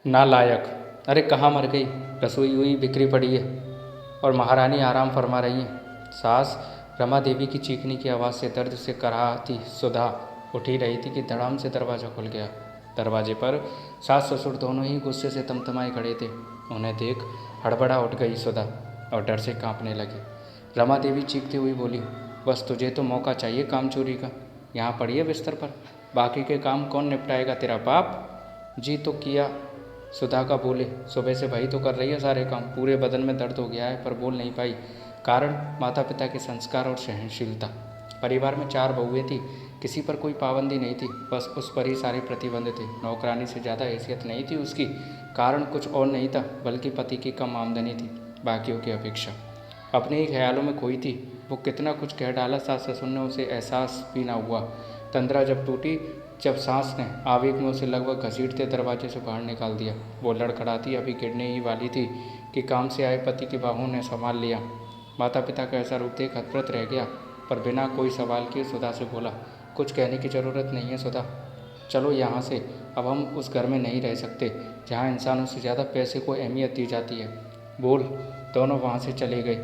नालायक! अरे कहाँ मर गई, रसोई हुई बिखरी पड़ी है और महारानी आराम फरमा रही हैं। सास रमा देवी की चीखने की आवाज़ से दर्द से कराहती सुधा उठ ही रही थी कि धड़ाम से दरवाज़ा खुल गया। दरवाजे पर सास ससुर दोनों ही गुस्से से तमतमाए खड़े थे। उन्हें देख हड़बड़ा उठ गई सुधा और डर से कांपने लगी। रमा देवी चीखती हुई बोली, बस तुझे तो मौका चाहिए काम चोरी का। यहाँ पड़ी है बिस्तर पर, बाकी के काम कौन निपटाएगा, तेरा बाप? जी तो किया, सुधा का बोले। सुबह से भाई तो कर रही है सारे काम, पूरे बदन में दर्द हो गया है पर बोल नहीं पाई। कारण माता पिता के संस्कार और सहनशीलता। परिवार में 4 बहुएं थी, किसी पर कोई पाबंदी नहीं थी, बस उस पर ही सारे प्रतिबंध थे। नौकरानी से ज़्यादा हैसियत नहीं थी उसकी। कारण कुछ और नहीं था, बल्कि पति की कम आमदनी थी बाकियों की अपेक्षा। अपने ही ख्यालों में खोई थी। वो कितना कुछ कह डाला सास ससुर ने, उसे एहसास भी ना हुआ। तंद्रा जब टूटी, जब सांस ने आवेग में उसे लगभग घसीटते दरवाजे से बाहर निकाल दिया। वो लड़खड़ाती अभी गिरने ही वाली थी कि काम से आए पति की बाहों ने संभाल लिया। माता पिता का ऐसा रूप देख हतप्रत रह गया, पर बिना कोई सवाल किए सुधा से बोला, कुछ कहने की ज़रूरत नहीं है सुधा, चलो यहाँ से। अब हम उस घर में नहीं रह सकते जहाँ इंसानों से ज़्यादा पैसे को अहमियत दी जाती है। बोल। दोनों वहाँ से चले गए,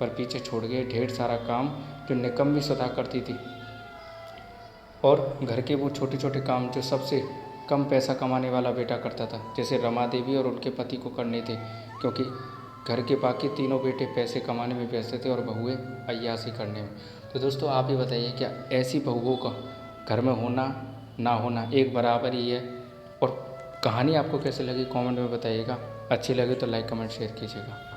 पर पीछे छोड़ गए ढेर सारा काम जो निकम्मी सुधा करती थी, और घर के वो छोटे छोटे काम जो सबसे कम पैसा कमाने वाला बेटा करता था, जैसे रमा देवी और उनके पति को करने थे, क्योंकि घर के बाकी तीनों बेटे पैसे कमाने में व्यस्त थे और बहुएं अय्याशी करने में। तो दोस्तों आप ही बताइए, क्या ऐसी बहुओं का घर में होना ना होना एक बराबर ही है? और कहानी आपको कैसे लगी कमेंट में बताइएगा। अच्छी लगे तो लाइक कमेंट शेयर कीजिएगा।